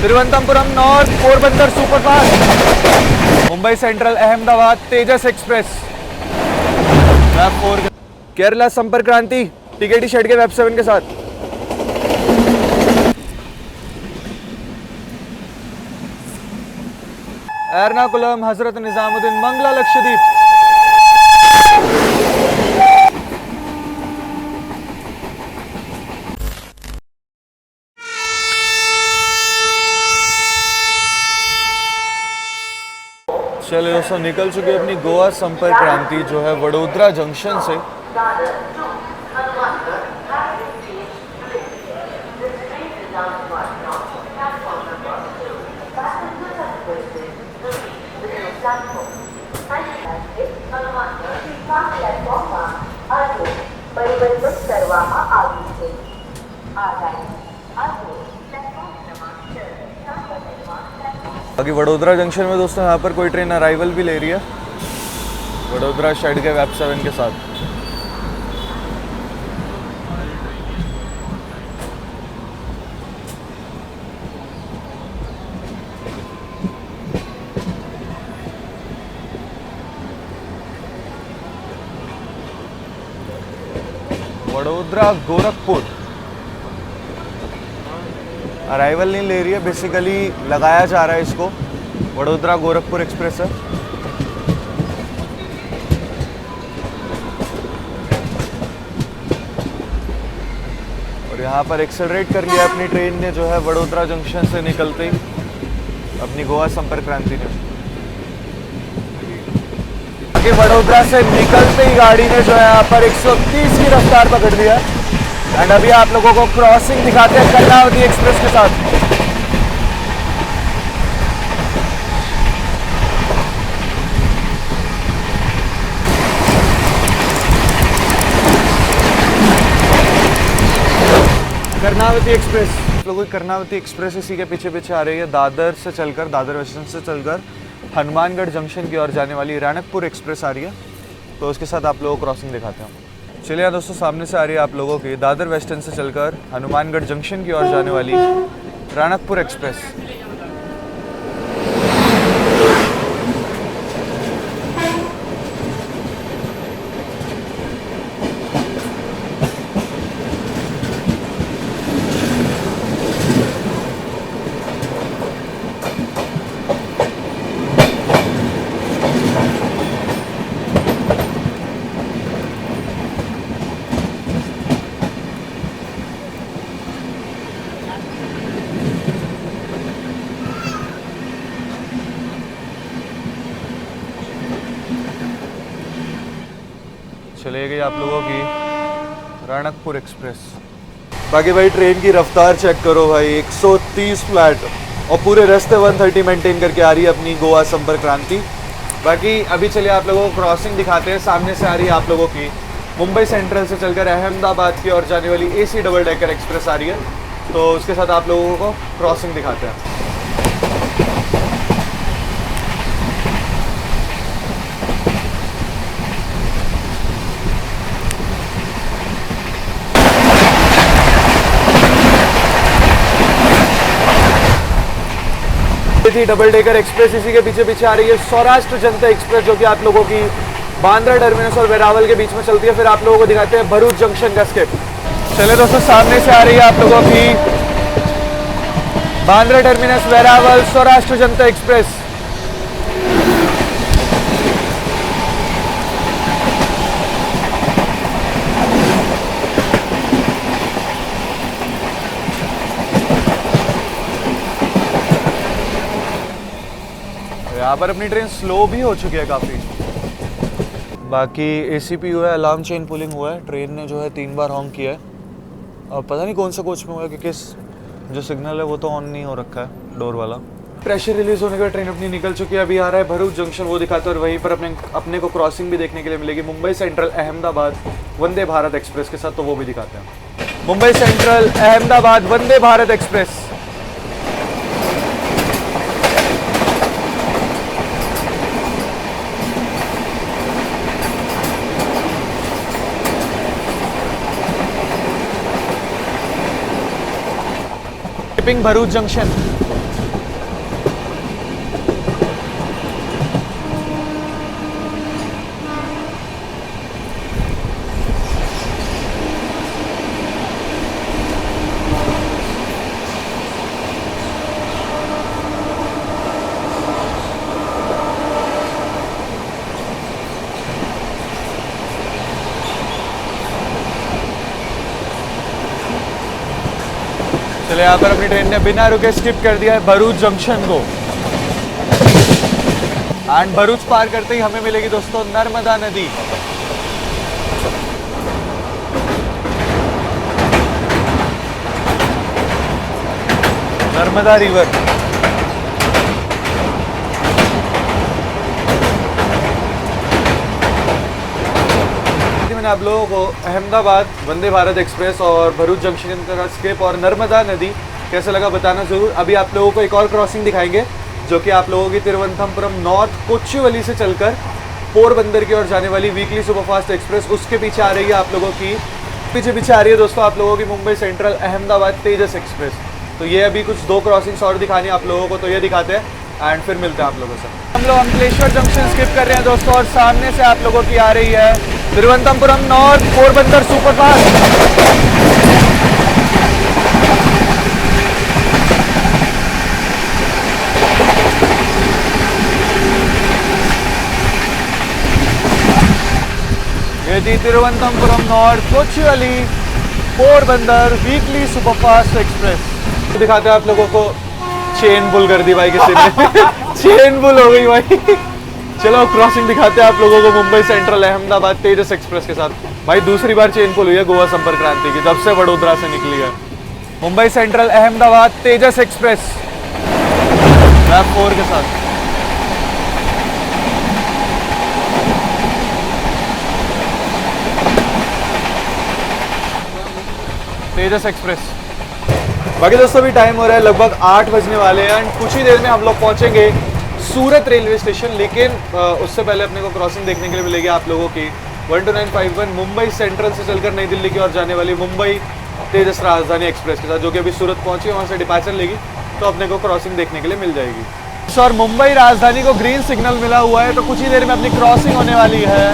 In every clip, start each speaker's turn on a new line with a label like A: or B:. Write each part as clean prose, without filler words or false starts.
A: Thiruvananthapuram north Porbandar superfast, Mumbai central Ahmedabad Tejas express, Kerala Sampark Kranti टिकटी shade के web 7 के साथ। एर्नाकुलम हजरत निजामुद्दीन मंगला लक्षद्वीप। चलिए दोस्तों, निकल चुकी है अपनी गोवा संपर्क क्रांति जो है वडोदरा जंक्शन से। बाकी वडोदरा जंक्शन में दोस्तों यहाँ पर कोई ट्रेन अराइवल भी ले रही है वडोदरा शेड के वेब 7 के साथ। वडोदरा गोरखपुर अराइवल नहीं ले रही है, बेसिकली लगाया जा रहा है इसको। वडोदरा गोरखपुर एक्सप्रेस है। और यहाँ पर एक्सेलरेट कर लिया अपनी ट्रेन ने जो है वडोदरा जंक्शन से निकलते ही, अपनी गोवा संपर्क क्रांति ने। वडोदरा से निकलते ही गाड़ी ने जो है यहाँ पर 130 की रफ्तार पकड़ लिया। एंड अभी आप लोगों को क्रॉसिंग दिखाते हैं कर्णावती एक्सप्रेस के साथ। कर्णावती एक्सप्रेस, आप लोगों की कर्णावती एक्सप्रेस इसी के पीछे पीछे आ रही है। दादर से चलकर, दादर वेस्टर्न से चलकर हनुमानगढ़ जंक्शन की ओर जाने वाली राणकपुर एक्सप्रेस आ रही है, तो उसके साथ आप लोगों को क्रॉसिंग दिखाते हैं। चलिए दोस्तों, सामने से आ रही है आप लोगों की दादर वेस्टर्न से चलकर हनुमानगढ़ जंक्शन की ओर जाने वाली राणकपुर एक्सप्रेस। चले गई आप लोगों की राणकपुर एक्सप्रेस। बाकी भाई ट्रेन की रफ्तार चेक करो भाई, 130 फ्लैट और पूरे रास्ते 130 मेंटेन करके आ रही है अपनी गोवा संपर्क क्रांति। बाकी अभी चलिए आप लोगों को क्रॉसिंग दिखाते हैं। सामने से आ रही है आप लोगों की मुंबई सेंट्रल से चलकर अहमदाबाद की ओर जाने वाली AC डबल डेकर एक्सप्रेस आ रही है, तो उसके साथ आप लोगों को क्रॉसिंग दिखाते हैं। डबल डेकर एक्सप्रेस इसी के पीछे पीछे आ रही है सौराष्ट्र जनता एक्सप्रेस, जो कि आप लोगों की बांद्रा टर्मिनस और वेरावल के बीच में चलती है। फिर आप लोगों को दिखाते हैं भरूच जंक्शन का स्केप। चले दोस्तों, सामने से आ रही है आप लोगों की बांद्रा टर्मिनस वेरावल सौराष्ट्र जनता एक्सप्रेस। यहाँ पर अपनी ट्रेन स्लो भी हो चुकी है काफ़ी। बाकी ACP हुआ है, अलार्म चेन पुलिंग हुआ है। ट्रेन ने जो है 3 बार हॉर्न किया है और पता नहीं कौन सा कोच में हुआ है, क्योंकि जो सिग्नल है वो तो ऑन नहीं हो रखा है, डोर वाला। प्रेशर रिलीज होने के बाद ट्रेन अपनी निकल चुकी है। अभी आ रहा है भरूच जंक्शन, वो दिखाते हैं। और वहीं पर अपने को क्रॉसिंग भी देखने के लिए मिलेगी मुंबई सेंट्रल अहमदाबाद वंदे भारत एक्सप्रेस के साथ, तो वो भी दिखाते हैं। Mumbai central Ahmedabad Vande Bharat express. Bharuch junction. यहाँ पर अपनी ट्रेन ने बिना रुके स्किप कर दिया है भरूच जंक्शन को। एंड भरूच पार करते ही हमें मिलेगी दोस्तों नर्मदा नदी। नर्मदा रिवर। मैंने आप लोगों को अहमदाबाद वंदे भारत एक्सप्रेस और भरूच जंक्शन का स्किप और नर्मदा नदी कैसे लगा बताना ज़रूर। अभी आप लोगों को एक और क्रॉसिंग दिखाएंगे जो कि आप लोगों की तिरुवनंतपुरम नॉर्थ कोचुवेली से चलकर पोरबंदर की ओर जाने वाली वीकली सुपरफास्ट एक्सप्रेस, उसके पीछे आ रही है आप लोगों की पीछे आ रही है दोस्तों आप लोगों की मुंबई सेंट्रल अहमदाबाद तेजस एक्सप्रेस। तो ये अभी कुछ 2 क्रॉसिंग्स और दिखानी है आप लोगों को, तो ये दिखाते हैं एंड फिर मिलते हैं आप लोगों से। हम लोग अंकलेश्वर जंक्शन स्किप कर रहे हैं दोस्तों और सामने से आप लोगों की आ रही है तिरुवनंतपुरम नॉर्थ पोरबंदर सुपरफास्ट। ये थी Thiruvananthapuram north Kochuveli Porbandar weekly superfast express. तो दिखाते हैं आप लोगों को, चेन पुल कर दी भाई किसी ने चेन पुल हो गई भाई। चलो क्रॉसिंग दिखाते हैं आप लोगों को मुंबई सेंट्रल अहमदाबाद तेजस एक्सप्रेस के साथ। भाई दूसरी बार चेन पुल हुई है गोवा संपर्क क्रांति की, जब से वडोदरा से निकली है। Mumbai central Ahmedabad Tejas express map 4 के साथ। तेजस एक्सप्रेस। बाकी दोस्तों अभी टाइम हो रहा है लगभग 8 बजने वाले हैं एंड कुछ ही देर में हम लोग पहुंचेंगे सूरत रेलवे स्टेशन। लेकिन उससे पहले अपने को क्रॉसिंग देखने के लिए मिलेगी आप लोगों की 12951 मुंबई सेंट्रल से चलकर नई दिल्ली की ओर जाने वाली मुंबई तेजस राजधानी एक्सप्रेस के साथ, जो कि अभी सूरत पहुंची है, वहाँ से डिपार्चर लेगी तो अपने को क्रॉसिंग देखने के लिए मिल जाएगी। सर मुंबई राजधानी को ग्रीन सिग्नल मिला हुआ है, तो कुछ ही देर में अपनी क्रॉसिंग होने वाली है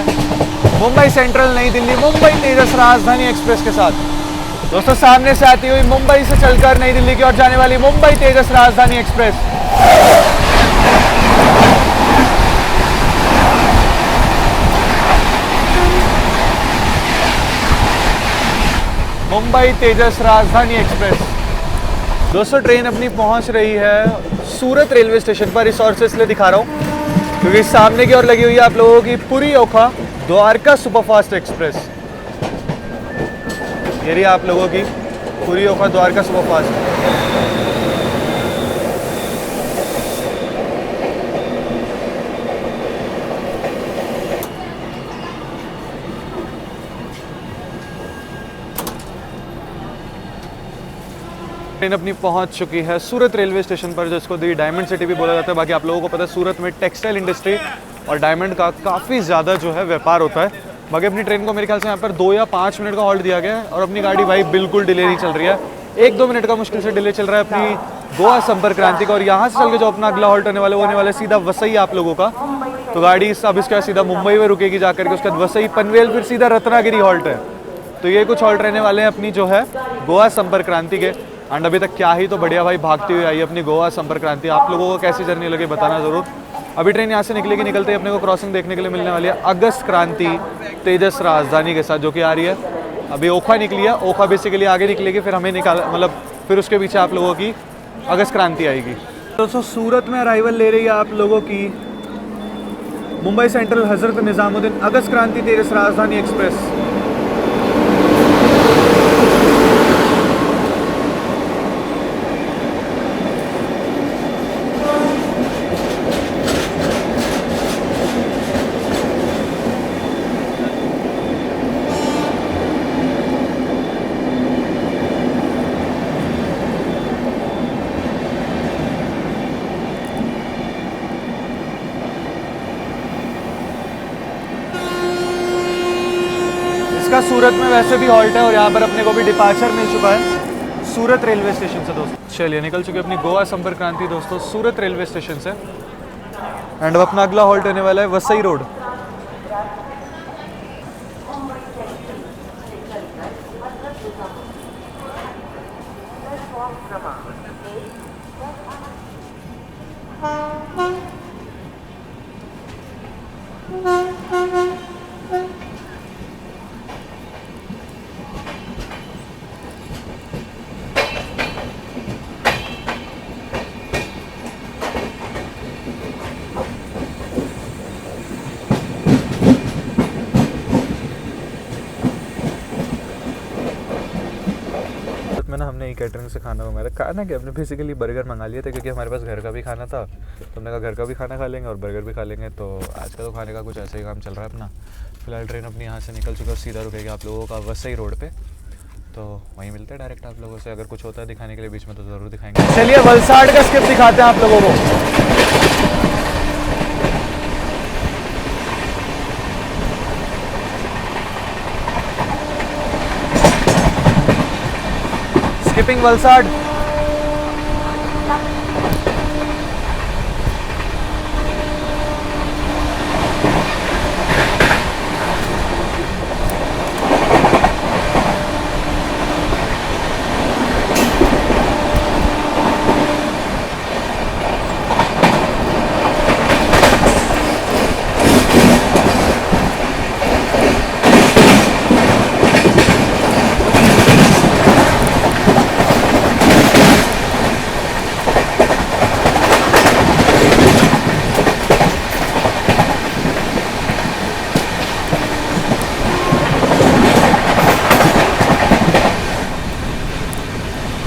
A: मुंबई सेंट्रल नई दिल्ली मुंबई तेजस राजधानी एक्सप्रेस के साथ। दोस्तों सामने से आती हुई मुंबई से चलकर नई दिल्ली की ओर जाने वाली मुंबई तेजस राजधानी एक्सप्रेस। मुंबई तेजस राजधानी एक्सप्रेस। दोस्तों ट्रेन अपनी पहुंच रही है सूरत रेलवे स्टेशन पर। इस ओर से इसलिए दिखा रहा हूं क्योंकि सामने की ओर लगी हुई है आप लोगों की पुरी ओखा द्वारका सुपरफास्ट एक्सप्रेस। ये रही आप लोगों की पुरी ओखा द्वारका सुपरफास्ट। ट्रेन अपनी पहुंच चुकी है सूरत रेलवे स्टेशन पर, जिसको दी डायमंड सिटी भी बोला जाता है। बाकी आप लोगों को पता है सूरत में टेक्सटाइल इंडस्ट्री और डायमंड का काफ़ी ज़्यादा जो है व्यापार होता है। बाकी अपनी ट्रेन को मेरे ख्याल से यहाँ पर 2 या 5 मिनट का हॉल्ट दिया गया है और अपनी गाड़ी भाई बिल्कुल डिले नहीं चल रही है। 1-2 मिनट का मुश्किल से डिले चल रहा है अपनी गोवा संपर्क क्रांति का। और यहाँ से चल के जो अपना अगला हॉल्ट होने वाला सीधा वसई आप लोगों का। तो गाड़ी अब इसके बाद सीधा मुंबई में रुकेगी जाकर के, उसके बाद वसई पनवेल, फिर सीधा रत्नागिरी हॉल्ट है। तो ये कुछ हॉल्ट रहने वाले हैं अपनी जो है गोवा संपर्क क्रांति के। एंड अभी तक क्या ही तो बढ़िया भाई भागती हुई आई अपनी गोवा संपर्क क्रांति। आप लोगों को कैसी जर्नी लगे बताना ज़रूर। अभी ट्रेन यहाँ से निकलेगी, निकलते ही अपने को क्रॉसिंग देखने के लिए मिलने वाली है अगस्त क्रांति तेजस राजधानी के साथ, जो कि आ रही है अभी ओखा निकली है। ओखा बेसिकली आगे निकलेगी, फिर हमें फिर उसके पीछे आप लोगों की अगस्त क्रांति आएगी। दोस्तों सूरत में अराइवल ले रही है आप लोगों की मुंबई सेंट्रल हजरत निजामुद्दीन अगस्त क्रांति तेजस राजधानी एक्सप्रेस। इसका सूरत में वैसे भी हॉल्ट है और यहाँ पर अपने को भी डिपार्चर मिल चुका है सूरत रेलवे स्टेशन से। दोस्तों चलिए निकल चुके अपनी गोवा संपर्क क्रांति दोस्तों सूरत रेलवे स्टेशन से। एंड अब अपना अगला हॉल्ट होने वाला है वसई रोड। ही कैटरिंग से खाना मंगाया था। खाना क्या, हमने बेसिकली बर्गर मंगा लिया था क्योंकि हमारे पास घर का भी खाना था, तो हमने कहा घर का भी खाना खा लेंगे और बर्गर भी खा लेंगे। तो आज का तो खाने का कुछ ऐसा ही काम चल रहा है अपना। फिलहाल ट्रेन अपनी यहाँ से निकल चुका है और सीधा रुकेगी आप लोगों का वसई रोड पे, तो वहीं मिलते हैं डायरेक्ट आप लोगों से। अगर कुछ होता है दिखाने के लिए बीच में तो ज़रूर दिखाएंगे। चलिए वलसाड का स्किप दिखाते हैं आप लोगों को। स्किपिंग वलसाड।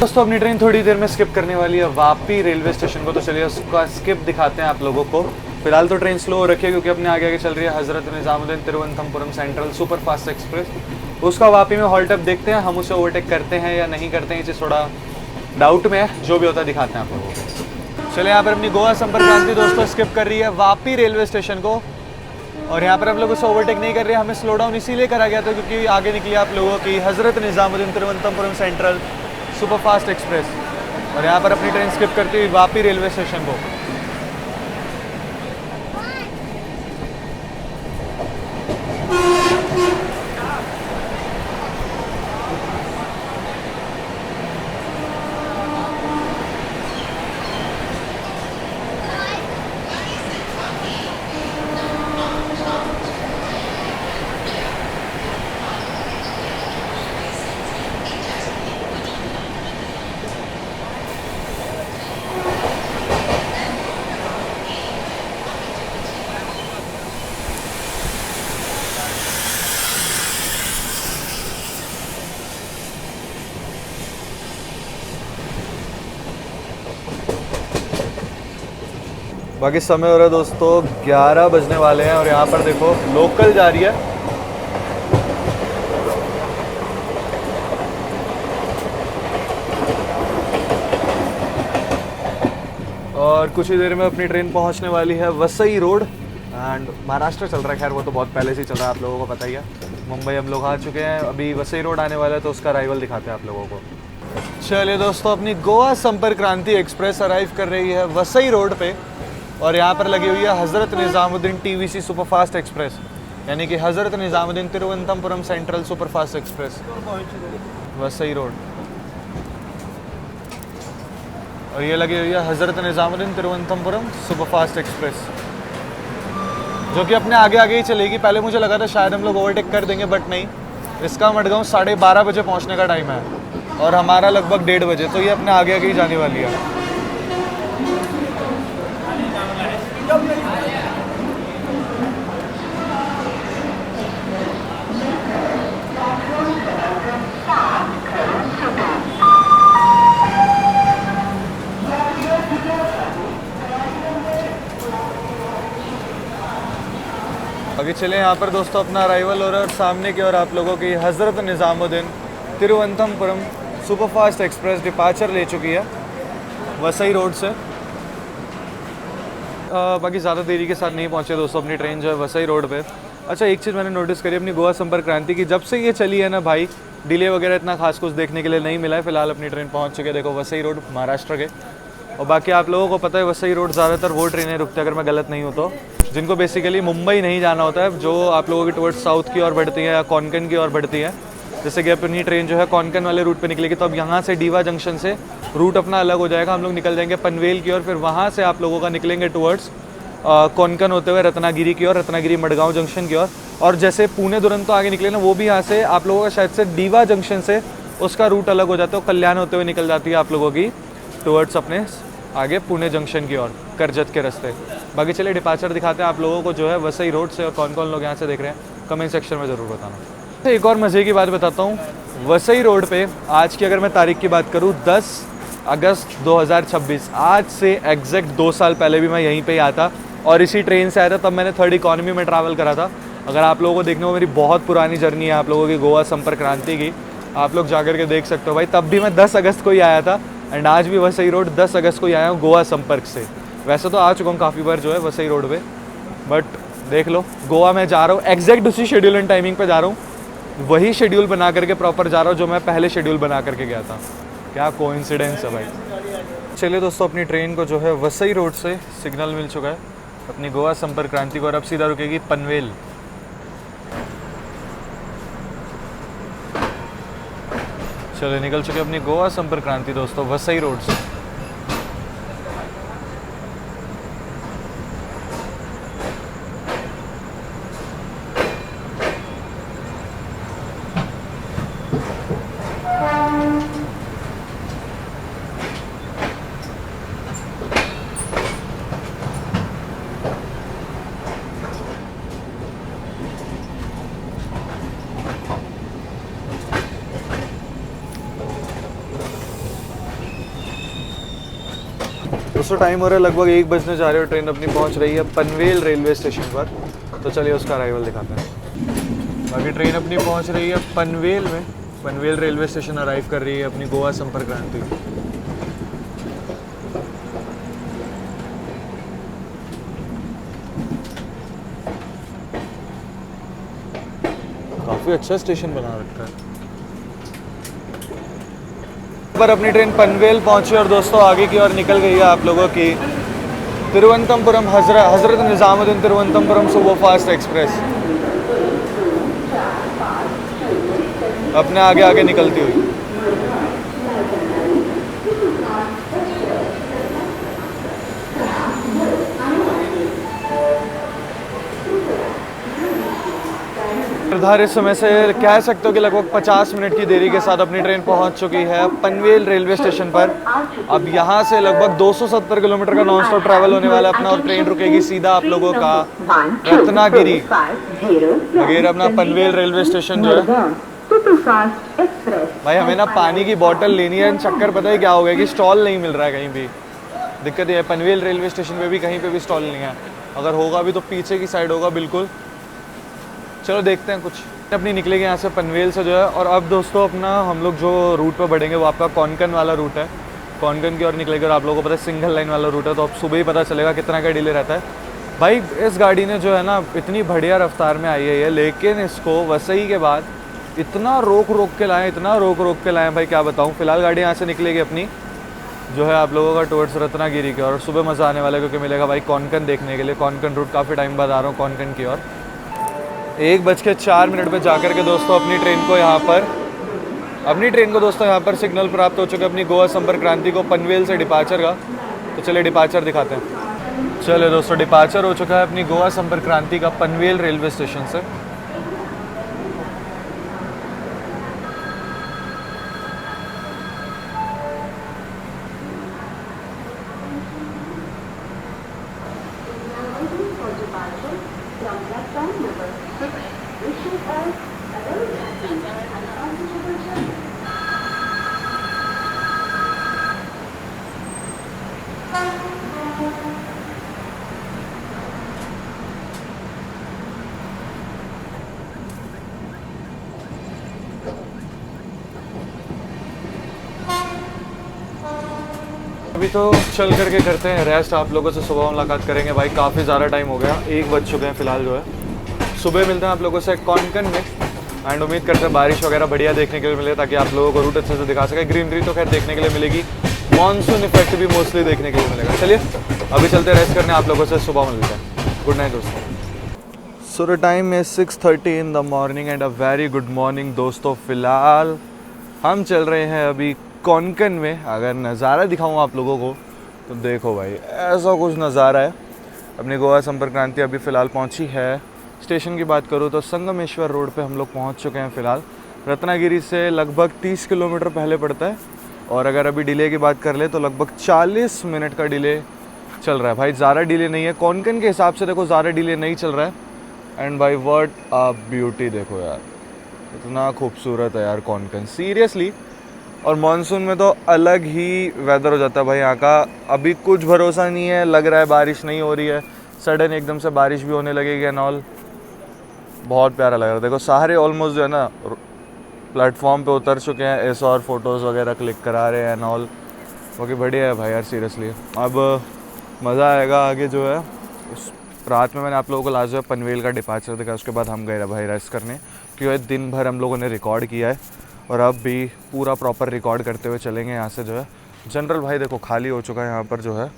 A: दोस्तों अपनी ट्रेन थोड़ी देर में स्किप करने वाली है वापी रेलवे स्टेशन को, तो चलिए उसका स्किप दिखाते हैं आप लोगों को। फिलहाल तो ट्रेन स्लो हो रखी है क्योंकि अपने आगे आगे चल रही है Hazrat Nizamuddin Thiruvananthapuram central super fast express. उसका वापी में हॉल्ट अप देखते हैं, हम उसे ओवरटेक करते हैं या नहीं करते हैं, ये चीज़ थोड़ा डाउट में है। जो भी होता है दिखाते हैं आप लोगों को। चलिए यहाँ पर अपनी गोवा संपर्क क्रांति दोस्तों स्किप कर रही है वापी रेलवे स्टेशन को, और यहाँ पर हम लोग उसे ओवरटेक नहीं कर रहे हैं। हमें स्लो डाउन इसीलिए करा गया था क्योंकि आगे निकली आप लोगों की Hazrat Nizamuddin Thiruvananthapuram central super fast express, और यहाँ पर अपनी ट्रेन स्किप करती हुई वापी रेलवे स्टेशन को। बाकी समय हो रहा है दोस्तों 11 बजने वाले हैं, और यहाँ पर देखो लोकल जा रही है। और कुछ ही देर में अपनी ट्रेन पहुँचने वाली है वसई रोड, एंड महाराष्ट्र चल रहा है। खैर वो तो बहुत पहले से ही चल रहा है, आप लोगों को पता ही है। मुंबई हम लोग आ चुके हैं, अभी वसई रोड आने वाला है, तो उसका अराइवल दिखाते हैं आप लोगों को। चलिए दोस्तों अपनी गोवा संपर्क क्रांति एक्सप्रेस अराइव कर रही है वसई रोड पे, और यहाँ पर लगी हुई है Hazrat Nizamuddin TVC superfast express, यानी कि Hazrat Nizamuddin Thiruvananthapuram central superfast express Vasai road. और ये लगी हुई है हज़रत निज़ामुद्दीन तिरुवनंतपुरम सुपरफास्ट एक्सप्रेस, जो कि अपने आगे आगे ही चलेगी। पहले मुझे लगा था शायद हम लोग ओवरटेक कर देंगे, बट नहीं। इसका मडगांव 12:30 बजे पहुँचने का टाइम है और हमारा लगभग 1:30 बजे, तो ये अपने आगे आगे ही जाने वाली है। आगे चले यहाँ पर दोस्तों अपना अराइवल हो रहा है, और सामने की ओर आप लोगों की Hazrat Nizamuddin Thiruvananthapuram superfast express departure ले चुकी है वसई रोड से। बाकी ज़्यादा देरी के साथ नहीं पहुँचे दोस्तों, अपनी ट्रेन जो है वसई रोड पे। अच्छा एक चीज़ मैंने नोटिस करी अपनी गोवा संपर्क क्रांति की, जब से ये चली है ना भाई, डिले वगैरह इतना खास कुछ देखने के लिए नहीं मिला है। फिलहाल अपनी ट्रेन पहुँच चुकी है, देखो वसई रोड महाराष्ट्र के। और बाकी आप लोगों को पता है वसई रोड ज़्यादातर वो ट्रेनें रुकती है, अगर मैं गलत नहीं हूँ तो, जिनको बेसिकली मुंबई नहीं जाना होता है, जो आप लोगों की टुवर्ड्स साउथ की ओर बढ़ती है या कॉन्कन की ओर बढ़ती है। जैसे कि अपनी ट्रेन जो है कॉन्कन वाले रूट पे निकलेगी, तो अब यहाँ से डीवा जंक्शन से रूट अपना अलग हो जाएगा। हम लोग निकल जाएंगे पनवेल की ओर, फिर वहाँ से आप लोगों का निकलेंगे टुवर्ड्स कॉन्कन होते हुए रत्नागिरी की ओर, रत्नागिरी मडगांव जंक्शन की ओर। और जैसे पुणे दुरंतो आगे निकले ना, वो भी यहाँ से आप लोगों का शायद से डीवा जंक्शन से उसका रूट अलग हो जाता है, कल्याण होते हुए निकल जाती है आप लोगों की टुवर्ड्स अपने आगे पुणे जंक्शन की ओर करजत के रास्ते। बाकी चलिए डिपार्चर दिखाते हैं आप लोगों को जो है वसई रोड से, और कौन कौन लोग यहाँ से देख रहे हैं कमेंट सेक्शन में ज़रूर बताना। एक और मज़े की बात बताता हूँ, वसई रोड पे आज की अगर मैं तारीख की बात करूँ 10 अगस्त 2026, आज से एग्जैक्ट 2 साल पहले भी मैं यहीं पे ही आया था और इसी ट्रेन से आया था। तब मैंने थर्ड इकॉनमी में ट्रैवल करा था। अगर आप लोगों को देखने को मेरी बहुत पुरानी जर्नी है आप लोगों की गोवा संपर्क क्रांति की, आप लोग जाकर के देख सकते हो भाई। तब भी मैं 10 अगस्त को ही आया था एंड आज भी वसई रोड 10 अगस्त को ही आया हूँ गोवा संपर्क से। वैसे तो आ चुका हूँ काफ़ी बार जो है वसई रोड पे, बट देख लो गोवा में जा रहा हूँ एग्जैक्ट उसी शेड्यूल एंड टाइमिंग पे जा रहा हूँ, वही शेड्यूल बना करके प्रॉपर जा रहा हूँ जो मैं पहले शेड्यूल बना करके गया था। क्या कोइंसिडेंस है भाई। चलिए दोस्तों, अपनी ट्रेन को जो है वसई रोड से सिग्नल मिल चुका है अपनी गोवा संपर्क क्रांति को और अब सीधा रुकेगी पनवेल। चलिए निकल चुके अपनी गोवा संपर्क क्रांति दोस्तों वसई रोड से। दोस्तों टाइम हो रहा है लगभग 1 बजने जा रहे हो, ट्रेन अपनी पहुंच रही है पनवेल रेलवे स्टेशन पर। तो चलिए उसका अराइवल दिखाते हैं। बाकी ट्रेन अपनी पहुंच रही है पनवेल में, पनवेल रेलवे स्टेशन अराइव कर रही है अपनी गोवा संपर्क क्रांति। काफ़ी अच्छा स्टेशन बना रखा है। पर अपनी ट्रेन पनवेल पहुंची और दोस्तों आगे की ओर निकल गई है आप लोगों की Thiruvananthapuram Hazrat Nizamuddin Thiruvananthapuram super fast express अपने आगे आगे निकलती हुई। निर्धारित समय से कह सकते हो कि लगभग 50 मिनट की देरी के साथ अपनी ट्रेन पहुंच चुकी है पनवेल रेलवे स्टेशन पर। अब यहां से लगभग 270 किलोमीटर का नॉन स्टॉप ट्रैवल होने वाला है अपना और ट्रेन रुकेगी सीधा आप लोगों का रत्नागिरी। अगर अपना पनवेल रेलवे स्टेशन जो है भाई, हमें ना पानी की बोतल लेनी है, चक्कर पता है क्या हो गया कि स्टॉल नहीं मिल रहा है कहीं भी। दिक्कत ये है पनवेल रेलवे स्टेशन पे भी कहीं पे भी स्टॉल नहीं है, अगर होगा भी तो पीछे की साइड होगा बिल्कुल। चलो देखते हैं कुछ। अपनी निकलेगी यहाँ से पनवेल से जो है। और अब दोस्तों अपना हम लोग जो रूट पर बढ़ेंगे वो आपका कोंकण वाला रूट है, कोंकण की ओर निकलेगी। और आप लोगों को पता है सिंगल लाइन वाला रूट है, तो अब सुबह ही पता चलेगा कितना का डिले रहता है। भाई इस गाड़ी ने जो है ना इतनी बढ़िया रफ्तार में आई है, लेकिन इसको वसई के बाद इतना रोक रोक के लाएँ, इतना रोक रोक के लाएँ भाई क्या बताऊँ। फिलहाल गाड़ी यहाँ से निकलेगी अपनी जो है आप लोगों का टुवर्ड्स रत्नागिरी की और सुबह मज़ा आने वाला है क्योंकि मिलेगा भाई कोंकण देखने के लिए। कोंकण रूट काफ़ी टाइम बाद आ रहा हूँ कोंकण की ओर। 1:04 पे जाकर के दोस्तों अपनी ट्रेन को दोस्तों यहाँ पर सिग्नल प्राप्त हो चुका है अपनी गोवा संपर्क क्रांति को पनवेल से डिपार्चर का। तो चलिए डिपार्चर दिखाते हैं। चलिए दोस्तों डिपार्चर हो चुका है अपनी गोवा संपर्क क्रांति का पनवेल रेलवे स्टेशन से। अभी तो चल करके करते हैं रेस्ट, आप लोगों से सुबह मुलाकात करेंगे भाई। काफ़ी ज़्यादा टाइम हो गया, 1 बज चुके हैं फिलहाल जो है। सुबह मिलते हैं आप लोगों से कोंकण में एंड उम्मीद करते हैं बारिश वगैरह बढ़िया देखने के लिए मिले ताकि आप लोगों को रूट अच्छे से दिखा सके। ग्रीनरी तो खैर देखने के लिए मिलेगी, मानसून इफेक्ट भी मोस्टली देखने के लिए मिलेगा। चलिए अभी चलते रेस्ट करने, आप लोगों से सुबह मिलते हैं। गुड नाइट दोस्तों। So the time is 6:30 in the morning and a very good morning दोस्तों। फिलहाल हम चल रहे हैं अभी कोंकण में। अगर नज़ारा दिखाऊँ आप लोगों को तो देखो भाई ऐसा कुछ नज़ारा है। अपनी गोवा संपर्क क्रांति अभी फ़िलहाल पहुंची है। स्टेशन की बात करूँ तो संगमेश्वर रोड पे हम लोग पहुंच चुके हैं फ़िलहाल। रत्नागिरी से लगभग 30 किलोमीटर पहले पड़ता है और अगर अभी डिले की बात कर ले तो लगभग 40 मिनट का डिले चल रहा है भाई। ज़्यादा डिले नहीं है, कोंकण के हिसाब से देखो ज़्यादा डिले नहीं चल रहा है। एंड भाई व्हाट अ ब्यूटी, देखो यार इतना खूबसूरत है यार कॉनकन, सीरियसली। और मानसून में तो अलग ही वेदर हो जाता है भाई यहाँ का। अभी कुछ भरोसा नहीं है, लग रहा है बारिश नहीं हो रही है, सडन एकदम से बारिश भी होने लगेगी एंड ऑल। बहुत प्यारा लग रहा है। देखो सारे ऑलमोस्ट जो है ना प्लेटफॉर्म पे उतर चुके हैं, ऐसा और फोटोज़ वगैरह क्लिक करा रहे हैं एंड ऑल। बाकी बढ़िया है भाई यार सीरियसली। अब मज़ा आएगा आगे जो है। उस रात में मैंने आप लोगों को लास्ट जो है पनवेल का डिपार्चर दिखा, उसके बाद हम गए भाई रेस्ट करने, क्योंकि दिन भर हम लोगों ने रिकॉर्ड किया है और अब भी पूरा प्रॉपर रिकॉर्ड करते हुए चलेंगे यहाँ से जो है। जनरल भाई देखो खाली हो चुका है यहाँ पर जो है,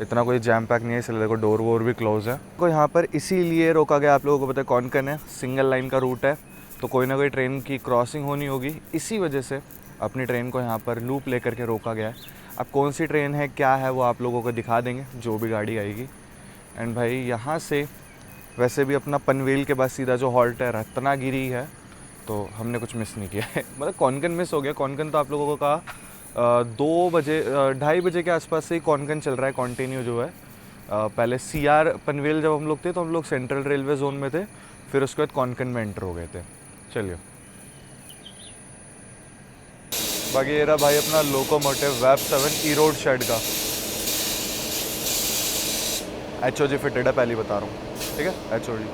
A: इतना कोई जैम पैक नहीं है, इसलिए देखो डोर वोर भी क्लोज है। तो यहाँ पर इसीलिए रोका गया, आप लोगों को पता है कॉनकन है, सिंगल लाइन का रूट है, तो कोई ना कोई ट्रेन की क्रॉसिंग होनी होगी, इसी वजह से अपनी ट्रेन को यहाँ पर लूप ले करके रोका गया है। अब कौन सी ट्रेन है क्या है वो आप लोगों को दिखा देंगे जो भी गाड़ी आएगी। एंड भाई यहाँ से वैसे भी अपना पनवेल के बाद सीधा जो हॉल्ट है रत्नागिरी है, तो हमने कुछ मिस नहीं किया है। मतलब कॉनकन मिस हो गया। कॉनकन तो आप लोगों को कहा 2 बजे 2:30 बजे के आसपास से ही कॉनकन चल रहा है कॉन्टिन्यू जो है। पहले CR पनवेल जब हम लोग थे तो हम लोग सेंट्रल रेलवे जोन में थे, फिर उसके बाद कॉनकन में एंटर हो गए थे। चलिए बाकी ये रहा भाई अपना लोकोमोटिव वेब 7 ई रोड शेड का, HOG फिटेड है, पहले बता रहा हूँ, ठीक है HOG।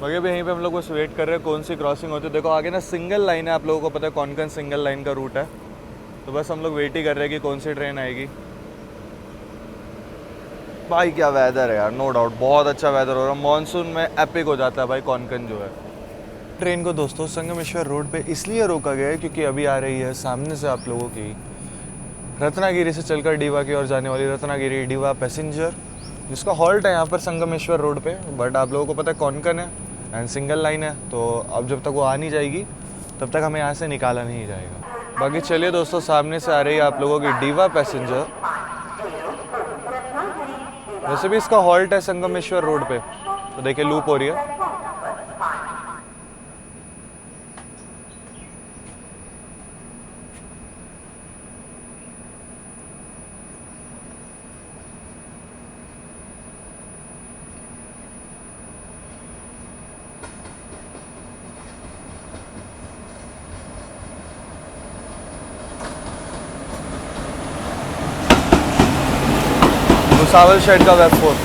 A: बाकी अभी यहीं पे हम लोग बस वेट कर रहे हैं कौन सी क्रॉसिंग होती है। देखो आगे ना सिंगल लाइन है, आप लोगों को पता है कॉनकन सिंगल लाइन का रूट है, तो बस हम लोग वेट ही कर रहे हैं कि कौन सी ट्रेन आएगी। भाई क्या वेदर है यार, नो डाउट बहुत अच्छा वेदर हो रहा है। मानसून में एपिक हो जाता है भाई कॉनकन जो है। ट्रेन को दोस्तों संगमेश्वर रोड पे इसलिए रोका गया है क्योंकि अभी आ रही है सामने से आप लोगों की रत्नागिरी से चलकर डीवा की ओर जाने वाली रत्नागिरी डीवा पैसेंजर, जिसका हॉल्ट है यहाँ पर संगमेश्वर रोड पे। बट आप लोगों को पता है कॉनकन है एंड सिंगल लाइन है, तो अब जब तक वो आ नहीं जाएगी तब तक हमें यहाँ से निकाला नहीं जाएगा। बाकी चलिए दोस्तों, सामने से आ रही है आप लोगों की डीवा पैसेंजर। वैसे भी इसका हॉल्ट है संगमेश्वर रोड पे, तो देखिए लूप हो रही है। भुसावल शेड का वेब 4।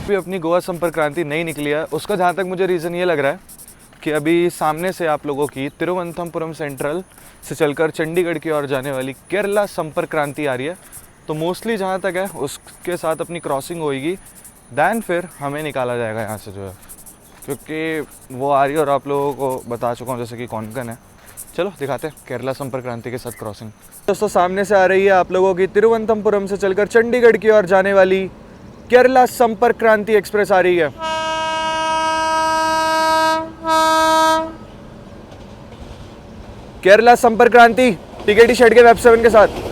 A: भी अपनी गोवा संपर्क क्रांति नहीं निकली है, उसका जहाँ तक मुझे रीज़न ये लग रहा है कि अभी सामने से आप लोगों की तिरुवनंतपुरम सेंट्रल से चलकर चंडीगढ़ की ओर जाने वाली केरला संपर्क क्रांति आ रही है, तो मोस्टली जहाँ तक है उसके साथ अपनी क्रॉसिंग होएगी, दैन फिर हमें निकाला जाएगा यहाँ से जो है, क्योंकि वो आ रही है और आप लोगों को बता चुका हूँ जैसे कि कॉनकन है। चलो दिखाते हैं केरला संपर्क क्रांति के साथ क्रॉसिंग। दोस्तों सामने से आ रही है आप लोगों की तिरुवनंतपुरम से चलकर चंडीगढ़ की ओर जाने वाली केरला संपर्क क्रांति एक्सप्रेस आ रही है। केरला संपर्क क्रांति टिकटी शेड के वेब 7 के साथ।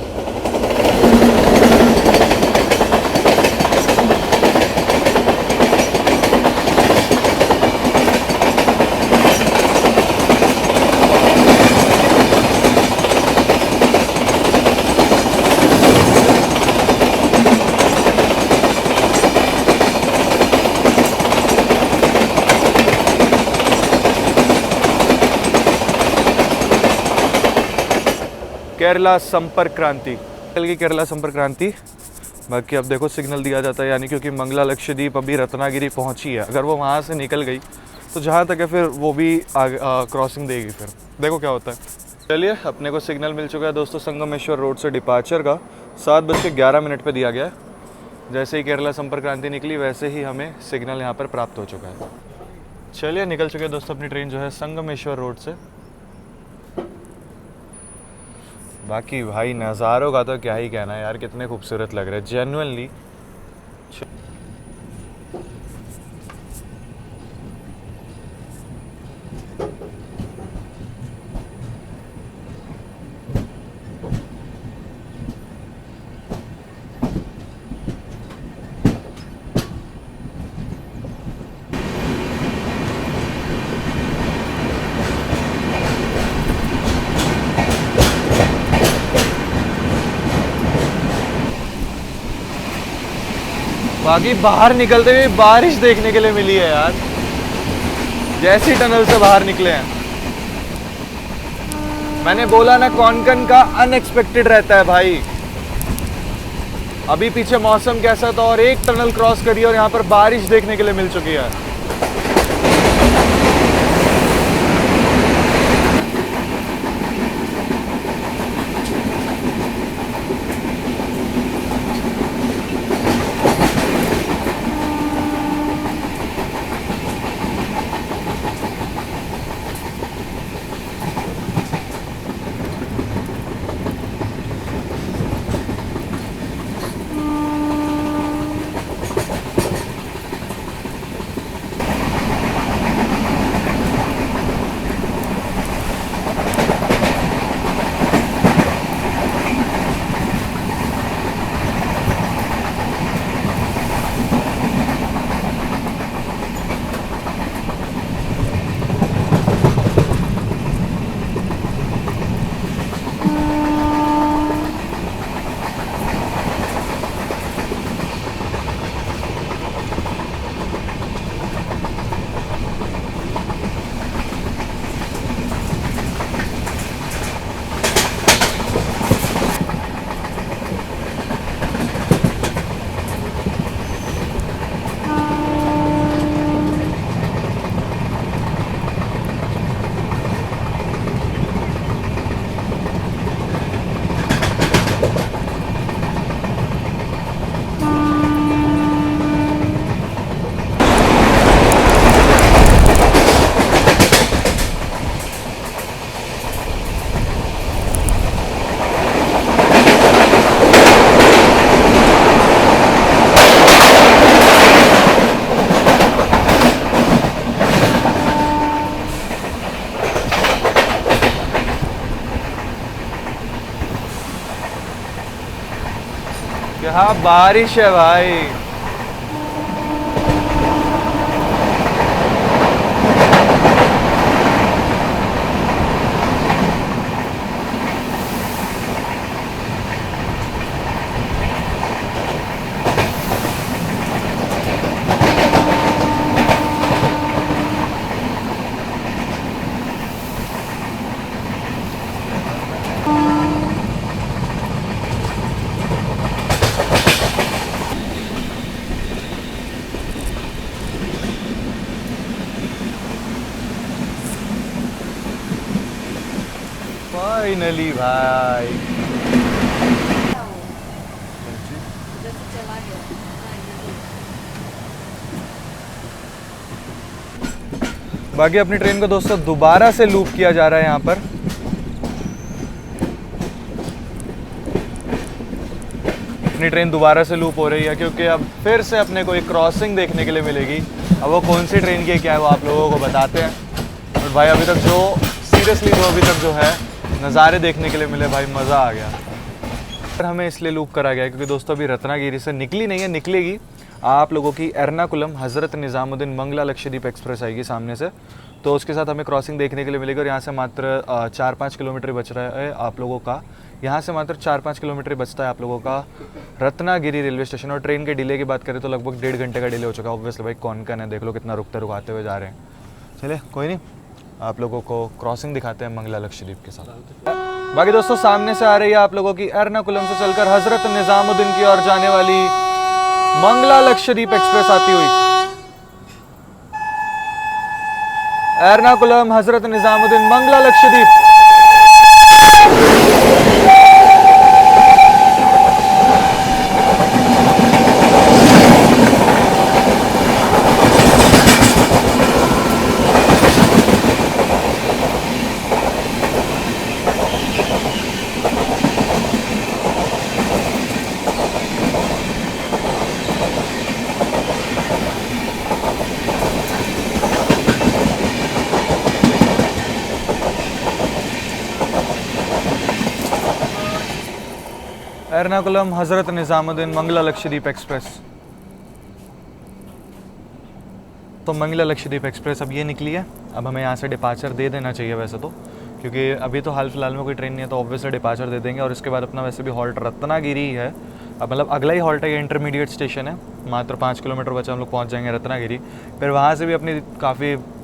A: केरला संपर्क क्रांति चल गई, केरला संपर्क क्रांति। बाकी अब देखो सिग्नल दिया जाता है, यानी क्योंकि मंगला लक्षद्वीप अभी रत्नागिरी पहुंची है, अगर वो वहाँ से निकल गई तो जहाँ तक है फिर वो भी क्रॉसिंग देगी, फिर देखो क्या होता है। चलिए अपने को सिग्नल मिल चुका है दोस्तों संगमेश्वर रोड से डिपार्चर का, 7:11 पे दिया गया है। जैसे ही केरला संपर्क क्रांति निकली वैसे ही हमें सिग्नल यहाँ पर प्राप्त हो चुका है। चलिए निकल चुके हैं दोस्तों अपनी ट्रेन जो है संगमेश्वर रोड से। बाकी भाई नज़ारों का तो क्या ही कहना है यार, कितने खूबसूरत लग रहे हैं जेन्युइनली। बाकी बाहर निकलते हुए बारिश देखने के लिए मिली है यार, जैसी टनल से बाहर निकले हैं। मैंने बोला ना कोंकण का अनएक्सपेक्टेड रहता है भाई। अभी पीछे मौसम कैसा था और एक टनल क्रॉस करी और यहाँ पर बारिश देखने के लिए मिल चुकी है। क्या बारिश है भाई। फाइनली भाई बाकी अपनी ट्रेन को दोस्तों दोबारा से लूप किया जा रहा है यहाँ पर। अपनी ट्रेन दोबारा से लूप हो रही है क्योंकि अब फिर से अपने को एक क्रॉसिंग देखने के लिए मिलेगी। अब वो कौन सी ट्रेन की है क्या है वो आप लोगों को बताते हैं। और भाई अभी तक जो सीरियसली जो अभी तक जो है नज़ारे देखने के लिए मिले भाई, मज़ा आ गया। पर हमें इसलिए लूप करा गया क्योंकि दोस्तों अभी रत्नागिरी से निकली नहीं है, निकलेगी आप लोगों की एर्नाकुलम हज़रत निज़ामुद्दीन मंगला लक्षद्वीप एक्सप्रेस आएगी सामने से, तो उसके साथ हमें क्रॉसिंग देखने के लिए मिलेगी। और यहाँ से मात्र 4-5 किलोमीटर बच रहा है आप लोगों का, यहाँ से मात्र 4-5 किलोमीटर बचता है आप लोगों का रत्नागिरी रेलवे स्टेशन। और ट्रेन के डिले की बात करें तो लगभग 1.5 घंटे का डिले हो चुका है। ऑब्वियसली भाई कोंकण है, देख लो कितना रुकाते हुए जा रहे हैं। चलिए कोई नहीं, आप लोगों को क्रॉसिंग दिखाते हैं मंगला लक्षद्वीप के साथ। बाकी दोस्तों सामने से आ रही है आप लोगों की एर्नाकुलम से चलकर हज़रत निज़ामुद्दीन की ओर जाने वाली मंगला लक्षद्वीप एक्सप्रेस आती हुई। एर्नाकुलम हज़रत निज़ामुद्दीन मंगला लक्षद्वीप। एर्नाकुलम हज़रत निज़ामुद्दीन मंगला लक्षद्वीप एक्सप्रेस। तो मंगला लक्षद्वीप एक्सप्रेस अब ये निकली है। अब हमें यहाँ से डिपार्चर दे देना चाहिए वैसे तो, क्योंकि अभी तो हाल फिलहाल में कोई ट्रेन नहीं है तो ऑब्वियसली डिपार्चर दे देंगे। और इसके बाद अपना वैसे भी हॉल्ट रत्नागिरी ही है। अब मतलब अगला ही हॉल्ट है, ये इंटरमीडिएट स्टेशन है, मात्र 5 किलोमीटर बचा, हम लोग पहुंच जाएंगे रत्नागिरी। फिर वहाँ से भी अपनी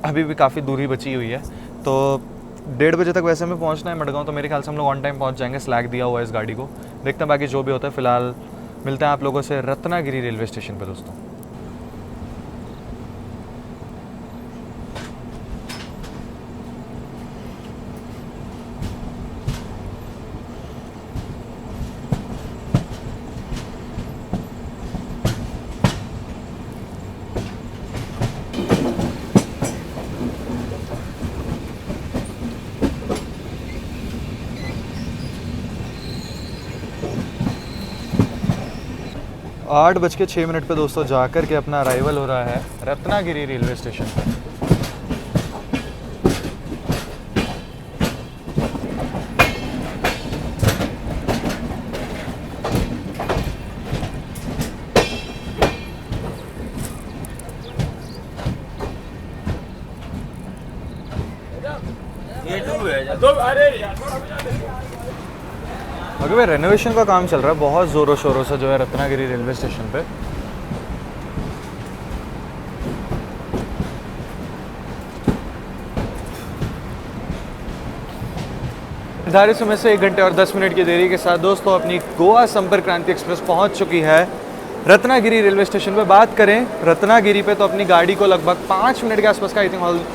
A: अभी भी काफ़ी दूरी बची हुई है, तो 1:30 बजे तक वैसे में पहुंचना है मडगांव, तो मेरे ख्याल से हम लोग ऑन टाइम पहुंच जाएंगे। स्लैग दिया हुआ है इस गाड़ी को, देखते हैं बाकी जो भी होता है। फिलहाल मिलते हैं आप लोगों से रत्नागिरी रेलवे स्टेशन पर दोस्तों। 8:06 पे दोस्तों जाकर के अपना अराइवल हो रहा है रत्नागिरी रेलवे स्टेशन पर। अभी भाई रेनोवेशन का काम चल रहा है बहुत ज़ोरों शोरों से जो है रत्नागिरी रेलवे स्टेशन पे। निर्धारित समय से 1 घंटे और 10 मिनट की देरी के साथ दोस्तों अपनी गोवा संपर्क क्रांति एक्सप्रेस पहुंच चुकी है रत्नागिरी रेलवे स्टेशन पे। बात करें रत्नागिरी पे तो अपनी गाड़ी को लगभग 5 मिनट के आसपास का आई थिंक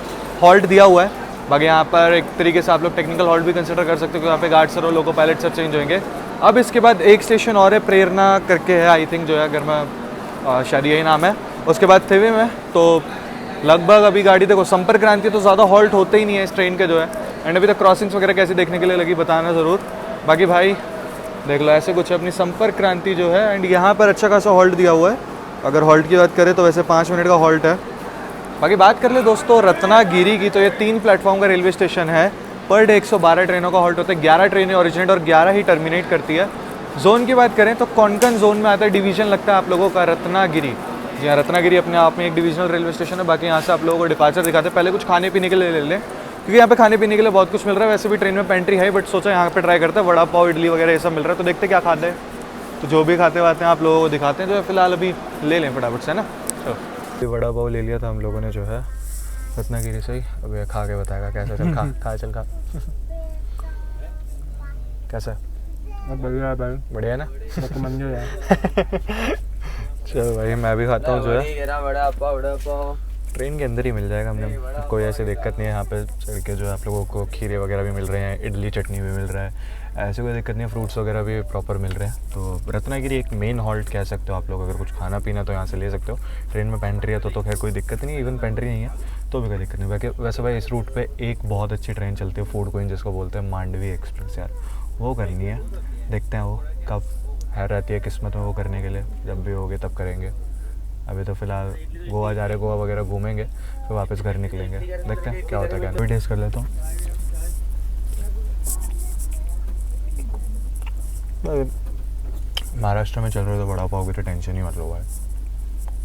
A: हॉल्ट दिया हुआ है। बाकी यहाँ पर एक तरीके से आप लोग टेक्निकल हॉल्ट भी कंसिडर कर सकते हो, यहाँ पे गार्ड सर और लोको पायलट सब चेंज होंगे। अब इसके बाद एक स्टेशन और है, प्रेरणा करके है आई थिंक, जो है अगर मैं शायद यही नाम है। उसके बाद थिवे में तो लगभग अभी गाड़ी देखो संपर्क क्रांति तो ज़्यादा हॉल्ट होते ही नहीं है इस ट्रेन के जो है। एंड अभी तक क्रॉसिंग्स वगैरह कैसे देखने के लिए लगी बताना ज़रूर। बाकी भाई देख लो ऐसे कुछ अपनी संपर्क क्रांति जो है। एंड यहाँ पर अच्छा खासा हॉल्ट दिया हुआ है, अगर हॉल्ट की बात करें तो वैसे 5 मिनट का हॉल्ट है। बाकी बात कर ले दोस्तों रत्नागिरी की, तो ये 3 प्लेटफॉर्म का रेलवे स्टेशन है। पर डे 112 ट्रेनों का हॉल्ट होता है, 11 ट्रेनें ओरिजिनेट और 11 ही टर्मिनेट करती है। जोन की बात करें तो कोंकण जोन में आता है, डिवीजन लगता है आप लोगों का रत्नागिरी। जी हाँ, रत्नागिरी अपने आप में एक डिविजनल रेलवे स्टेशन है। बाकी यहाँ से आप लोगों को डिपार्चर दिखाते हैं। पहले कुछ खाने पीने के लिए ले लें, क्योंकि यहाँ पे खाने पीने के लिए बहुत कुछ मिल रहा है। वैसे भी ट्रेन में पेंट्री है, बट सोचा यहाँ पे ट्राई करते हैं। वड़ा पाव इडली वगैरह ये सब मिल रहा है, तो देखते क्या खाते हैं। तो जो भी खाते वाते हैं आप लोगों को दिखाते हैं, जो फिलहाल अभी ले लें फटाफट से, है ना। तो वड़ा पाव ले लिया था हम लोगों ने जो है रत्नागिरी से ही। अभी खा के बताएगा कैसा। चल खा चल खा। कैसा?
B: बढ़िया है भाई,
A: बढ़िया है ना। चलो भाई मैं भी खाता हूँ जो है। ट्रेन के अंदर ही मिल जाएगा हमने, कोई ऐसी दिक्कत नहीं है। यहाँ पे चढ़ के जो है आप लोगों को खीरे वगैरह भी मिल रहे हैं, इडली चटनी भी मिल रहा है, ऐसे कोई दिक्कत नहीं है। फ्रूट्स वगैरह भी प्रॉपर मिल रहे हैं। तो रत्नागिरी एक मेन हॉल्ट कह सकते हो आप लोग। अगर कुछ खाना पीना तो यहाँ से ले सकते हो। ट्रेन में पेंट्री है तो खैर कोई दिक्कत नहीं, इवन पेंट्री नहीं है तो भी कोई दिक्कत नहीं। वैसे भाई इस रूट पर एक बहुत अच्छी ट्रेन चलती है, फूड क्वीन जिसको बोलते हैं, मांडवी एक्सप्रेस। यार वो करनी है, देखते हैं वो कब है रहती है किस्मत में वो करने के लिए। जब भी होगे तब करेंगे। अभी तो फिलहाल गोवा जा रहे, गोवा वगैरह घूमेंगे, फिर वापस घर निकलेंगे, देखते हैं क्या होता है। क्या कोई टेस्ट कर लेता हूँ। महाराष्ट्र में चल रहे तो वड़ा पाव की तो टेंशन ही मत लो भाई,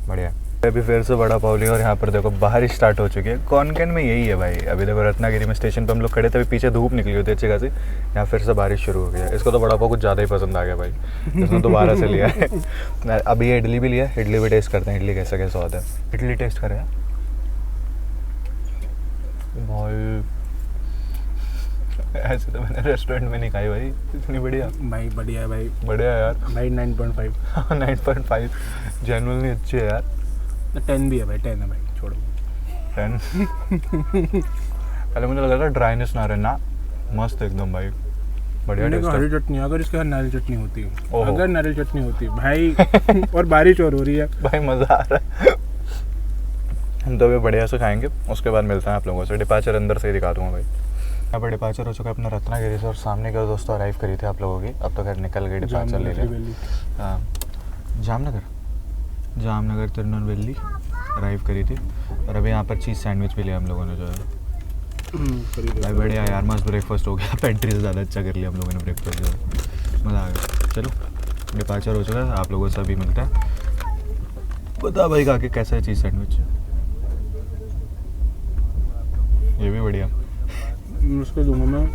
A: बढ़िया। अभी फिर से वड़ा पाव लिया और यहाँ पर देखो बारिश स्टार्ट हो चुकी है। कोंकण में यही है भाई। अभी देखो रत्नागिरी में स्टेशन पर हम लोग खड़े थे, अभी पीछे धूप निकली होती है अच्छी खासी, यहाँ फिर से बारिश शुरू हो गया। इसको तो वड़ा पाव कुछ ज़्यादा ही पसंद आ गया भाई, इसने दोबारा से लिया है। अभी ये इडली भी लिया, इडली भी टेस्ट करते हैं, इडली कैसा कैसा होता है। इडली टेस्ट करें भाई, ऐसे तो मैंने रेस्टोरेंट में नहीं खाई भाई, इतनी बढ़िया
B: भाई। बढ़िया है भाई,
A: बढ़िया यार
B: भाई। 9.5
A: 9.5 जेन्युइनली अच्छी है यार।
B: 10 भी है भाई, 10 है भाई, छोड़ो
A: 10। पहले मुझे लगा था ड्राइनेस ना रहना, मस्त एकदम भाई, बढ़िया टेस्ट है।
B: हरी चटनी, अगर इसके साथ नारियल चटनी होती है, अगर नारियल चटनी होती है भाई और बारिश और हो रही है
A: भाई, मज़ा आ रहा है। हम तो अभी बढ़िया से खाएंगे, उसके बाद मिलते हैं आप लोगों से। डिपार्चर अंदर से ही दिखा दूँगा भाई। यहाँ पर डिपार्चर हो चुका है अपना रत्नागिरी से, और सामने के दोस्तों अराइव करी थी आप लोगों की। अब तो खैर निकल गई, डिपार्चर ले लिया। हाँ, जामनगर तिरुनेलवेली अराइव करी थी। और अभी यहाँ पर चीज़ सैंडविच भी लिया हम लोगों ने जो है भाई, बढ़िया यार, मस्त ब्रेकफास्ट हो गया। पेंट्री से ज़्यादा अच्छा कर लिया हम लोगों ने ब्रेकफास्ट, जो है मज़ा आ गया। चलो डिपार्चर हो चुका है, आप लोगों से अभी मिलता है। बता भाई खा के कैसा है चीज़ सैंडविच? ये भी बढ़िया।
B: उसको दूंगा मैं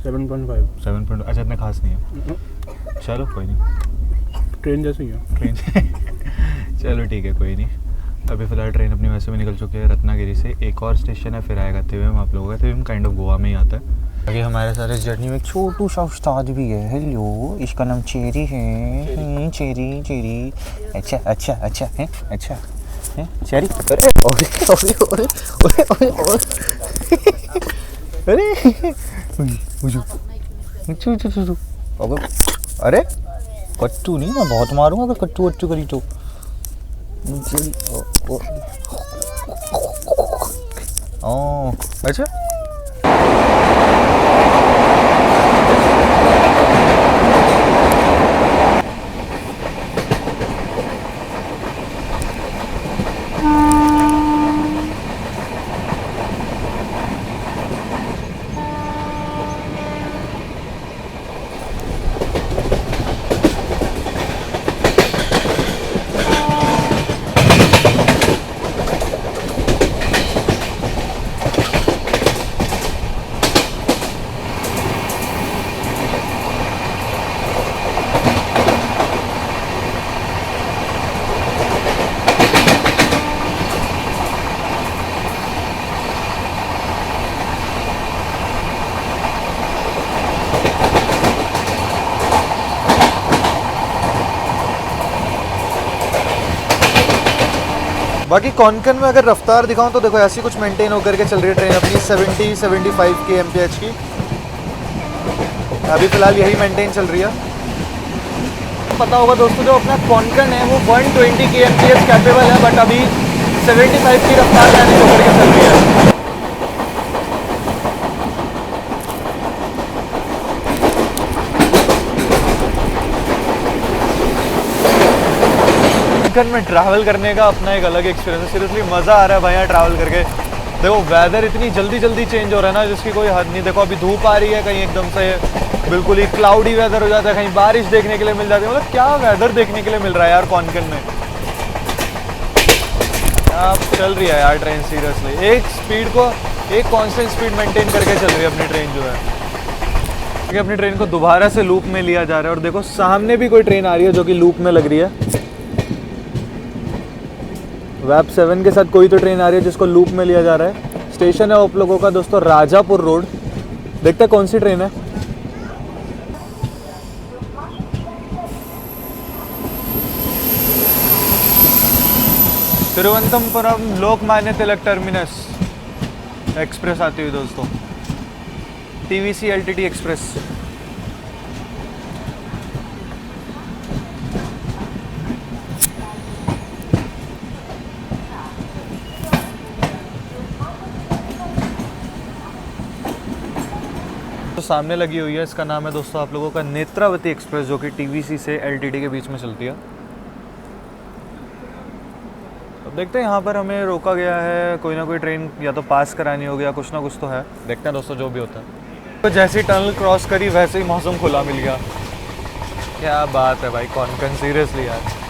B: 7.5।
A: 7. अच्छा इतना खास नहीं है, चलो कोई नहीं।
B: ट्रेन जैसी है
A: ट्रेन चलो ठीक है, कोई नहीं। अभी फ़िलहाल ट्रेन अपनी वैसे भी निकल चुकी है रत्नागिरी से। एक और स्टेशन है, फिर आएगा तिवेम। आप लोगों का तिवेम काइंड ऑफ गोवा में ही आता है। अभी हमारे सारे जर्नी में एक छोटू सा उस्ताद भी है। हेलो, इसका नाम चेरी है। चेरी चेरी, अच्छा अच्छा अच्छा है, अच्छा है चेरी। अरे ओरे ओरे ओरे ओरे ओरे अरे अरे कट्टू नहीं, मैं बहुत मारूंगा अगर कट्टू वट्टू करी तो। ओ अच्छा, बाकी कॉन्कन में अगर रफ्तार दिखाऊं तो देखो ऐसी कुछ मेंटेन होकर के चल रही है ट्रेन अपनी 70-75 के एमपीएच की। अभी फिलहाल यही मेंटेन चल रही है। पता होगा दोस्तों, जो अपना कॉन्कन है वो 120 के एमपीएच कैपेबल है, बट अभी 75 की रफ्तार मैनेज होकर के चल रही है। कॉन्कन में ट्रैवल करने का अपना एक अलग एक्सपीरियंस है। सीरियसली मज़ा आ रहा है भाई यहाँ ट्रैवल करके। देखो वेदर इतनी जल्दी जल्दी चेंज हो रहा है ना, जिसकी कोई हद नहीं। देखो अभी धूप आ रही है, कहीं एकदम से बिल्कुल ही क्लाउडी वेदर हो जाता है, कहीं बारिश देखने के लिए मिल जाती है। मतलब क्या वेदर देखने के लिए मिल रहा है यार कॉन्कन में। अब चल रही है यार ट्रेन सीरियसली, एक स्पीड को एक कांस्टेंट स्पीड मेंटेन करके चल रही है अपनी ट्रेन जो है। अपनी ट्रेन को दोबारा से लूप में लिया जा रहा है और देखो सामने भी कोई ट्रेन आ रही है जो कि लूप में लग रही है। वैप 7 के साथ कोई तो ट्रेन आ रही है जिसको लूप में लिया जा रहा है। स्टेशन है आप लोगों का दोस्तों राजापुर रोड। देखते हैं कौन सी ट्रेन है। तिरुवनंतपुरम लोकमान्य तिलक टर्मिनस एक्सप्रेस आती हुई दोस्तों, टीवीसी एलटीटी एक्सप्रेस। तो सामने लगी हुई है, इसका नाम है दोस्तों आप लोगों का नेत्रावती एक्सप्रेस, जो कि टीवीसी से एलटीटी के बीच में चलती है। अब देखते हैं यहाँ पर हमें रोका गया है, कोई ना कोई ट्रेन या तो पास करानी होगी या कुछ ना कुछ तो है। देखते हैं दोस्तों जो भी होता है। तो जैसे ही टनल क्रॉस करी वैसे ही मौसम खुला मिल गया। क्या बात है भाई कॉन्कन, सीरियसली यार।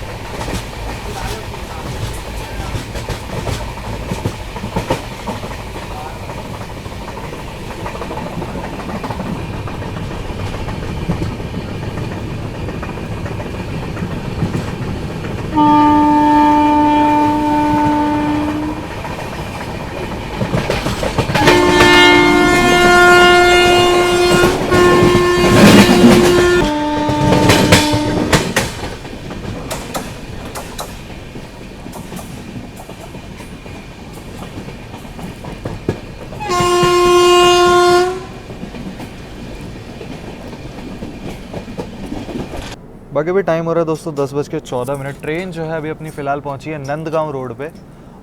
A: बाकी भी टाइम हो रहा है दोस्तों 10:14। ट्रेन जो है अभी अपनी फ़िलहाल पहुंची है नंदगांव रोड पे।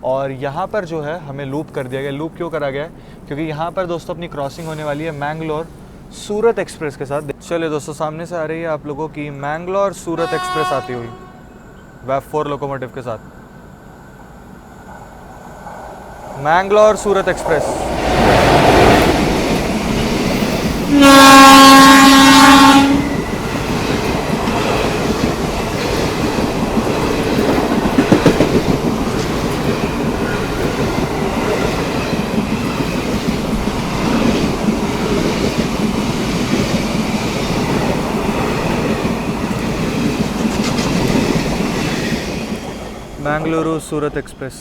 A: और यहाँ पर जो है हमें लूप कर दिया गया। लूप क्यों करा गया है? क्योंकि यहाँ पर दोस्तों अपनी क्रॉसिंग होने वाली है मैंगलोर सूरत एक्सप्रेस के साथ। चलिए दोस्तों, सामने से आ रही है आप लोगों की मैंगलोर सूरत एक्सप्रेस आती हुई वैप 4 लोकोमोटिव के साथ। मैंगलोर सूरत एक्सप्रेस। मैंगलुरु सूरत एक्सप्रेस।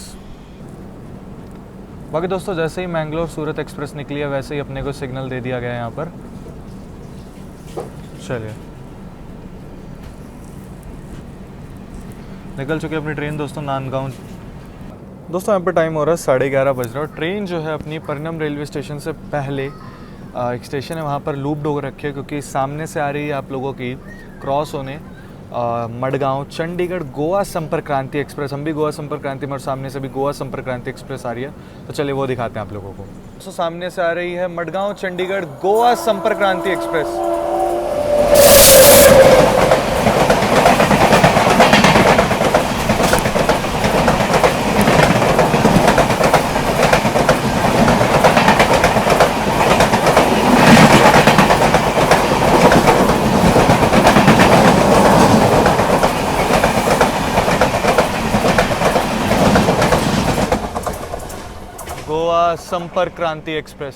A: बाकी दोस्तों जैसे ही मैंगलोर सूरत एक्सप्रेस निकली है वैसे ही अपने को सिग्नल दे दिया गया है यहाँ पर। चलिए निकल चुकी है अपनी ट्रेन दोस्तों नांदगांव। दोस्तों यहाँ पर टाइम हो रहा है 11:30 बज रहा है और ट्रेन जो है अपनी परनम रेलवे स्टेशन से पहले एक स्टेशन है वहाँ पर लूप हो रखी है, क्योंकि सामने से आ रही है आप लोगों की क्रॉस होने मडगांव चंडीगढ़ गोवा संपर्क क्रांति एक्सप्रेस। हम भी गोवा संपर्क क्रांति में और सामने से भी गोवा संपर्क क्रांति एक्सप्रेस आ रही है, तो चलिए वो दिखाते हैं आप लोगों को। तो सामने से आ रही है मडगांव चंडीगढ़ गोवा संपर्क क्रांति एक्सप्रेस। गोवा संपर्क क्रांति एक्सप्रेस।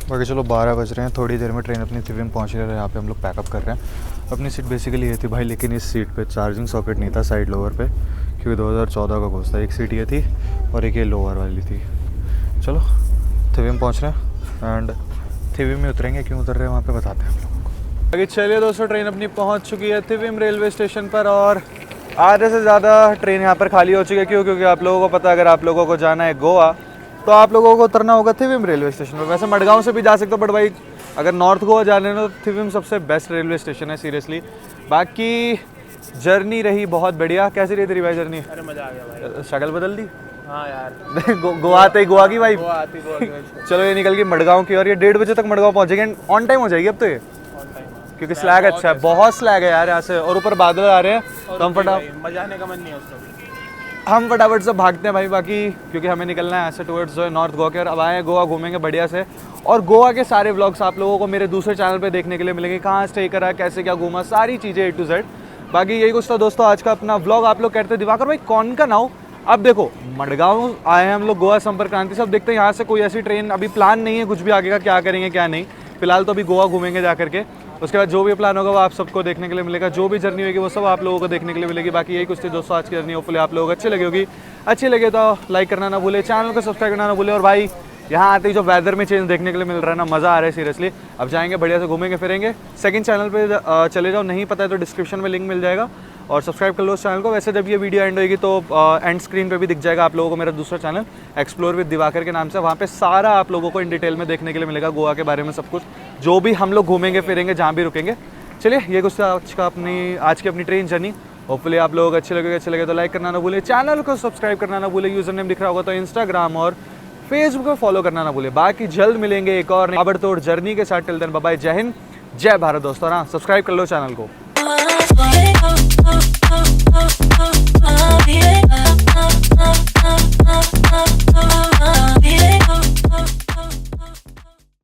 A: बाकी चलो 12 बज रहे हैं, थोड़ी देर में ट्रेन अपनी थिविम पहुंच रही है। यहाँ पे हम लोग पैकअप कर रहे हैं। अपनी सीट बेसिकली ये थी भाई, लेकिन इस सीट पे चार्जिंग सॉकेट नहीं था साइड लोअर पे, क्योंकि 2014 का कोर्स था। एक सीट ये थी और एक ये लोअर वाली थी। चलो थिविम पहुँच रहे हैं एंड थिविम में उतरेंगे, क्यों उतर रहे हैं वहाँ पर बताते हैं हम लोगों को। बाकी चलिए दोस्तों ट्रेन अपनी पहुँच चुकी है थिविम रेलवे स्टेशन पर और आधे से ज़्यादा ट्रेन यहाँ पर खाली हो चुकी है। क्यों? क्योंकि आप लोगों को पता है अगर आप लोगों को जाना है गोवा तो आप लोगों को उतरना होगा थिविम रेलवे स्टेशन पर। वैसे मडगांव से भी जा सकते हो, बट भाई अगर नॉर्थ गोवा जाने हैं तो थिविम सबसे बेस्ट रेलवे स्टेशन है सीरियसली। बाकी जर्नी रही बहुत बढ़िया। कैसी रही तेरी भाई जर्नी?
B: अरे मजा आ गया भाई।
A: शक्ल बदल दी?
B: हाँ यार
A: गोवा आते ही गोवा की भाई।
B: गोवा आती
A: चलो ये निकल गई मडगांव की और ये 1:30 बजे तक मडगांव पहुँचेगी। ऑन टाइम हो जाएगी अब तो ये, क्योंकि स्लैग अच्छा है, बहुत स्लैग है यार यहाँ से। और ऊपर बादल आ रहे हैं तो हम
B: मजा आने का मन नहीं है उसका।
A: हम फटाफट से भागते हैं भाई। बाकी क्योंकि हमें निकलना है ऐसे टुवर्ड्स जो है नॉर्थ गोवा के, और अब आए हैं गोवा, घूमेंगे बढ़िया से। और गोवा के सारे व्लॉग्स आप लोगों को मेरे दूसरे चैनल पे देखने के लिए मिलेंगे। कहाँ स्टे करा, कैसे क्या घूमा, सारी चीज़ें A to Z। बाकी यही कुछ था दोस्तों आज का अपना व्लॉग। आप लोग कहते हैं दिवाकर भाई कौन का नाउ। अब देखो मडगांव आए हैं हम लोग गोवा संपर्क क्रांति से। अब देखते हैं यहाँ से कोई ऐसी ट्रेन, अभी प्लान नहीं है कुछ भी आगे का, क्या करेंगे क्या नहीं। फिलहाल तो अभी गोवा घूमेंगे जा करके, उसके बाद जो भी प्लान होगा वो आप सबको देखने के लिए मिलेगा। जो भी जर्नी होगी वो सब आप लोगों को देखने के लिए मिलेगी। बाकी यही कुछ थी दोस्तों आज की जर्नी। होपफुली आप लोगों को अच्छी लगी होगी। अच्छी लगे तो लाइक करना ना भूले, चैनल को सब्सक्राइब करना ना भूले। और भाई यहाँ आते ही जो वेदर में चेंज देखने के लिए मिल रहा है ना, मज़ा आ रहा है सीरियसली। अब जाएंगे बढ़िया से घूमेंगे फिरेंगे। सेकंड चैनल पे चले जाओ, नहीं पता है तो डिस्क्रिप्शन में लिंक मिल जाएगा और सब्सक्राइब कर लो उस चैनल को। वैसे जब ये वीडियो एंड होगी तो एंड स्क्रीन पे भी दिख जाएगा आप लोगों को मेरा दूसरा चैनल एक्सप्लोर विद दिवाकर के नाम से। वहाँ पे सारा आप लोगों को इन डिटेल में देखने के लिए मिलेगा, गोवा के बारे में सब कुछ, जो भी हम लोग घूमेंगे फिरेंगे, जहाँ भी रुकेंगे। चलिए ये कुछ आज की अपनी ट्रेन जर्नी। होपफुली आप लोग अच्छे लगे तो लाइक करना ना भूले, चैनल को सब्सक्राइब करना ना भूले। यूजर नेम दिख रहा होगा तो इंस्टाग्राम और फेसबुक को फॉलो करना ना भूले। बाकी जल्द मिलेंगे एक और ताबड़तोड़ जर्नी के साथ। टिल देन बाय बाय, जय हिंद जय भारत दोस्तों। ना सब्सक्राइब कर लो चैनल को।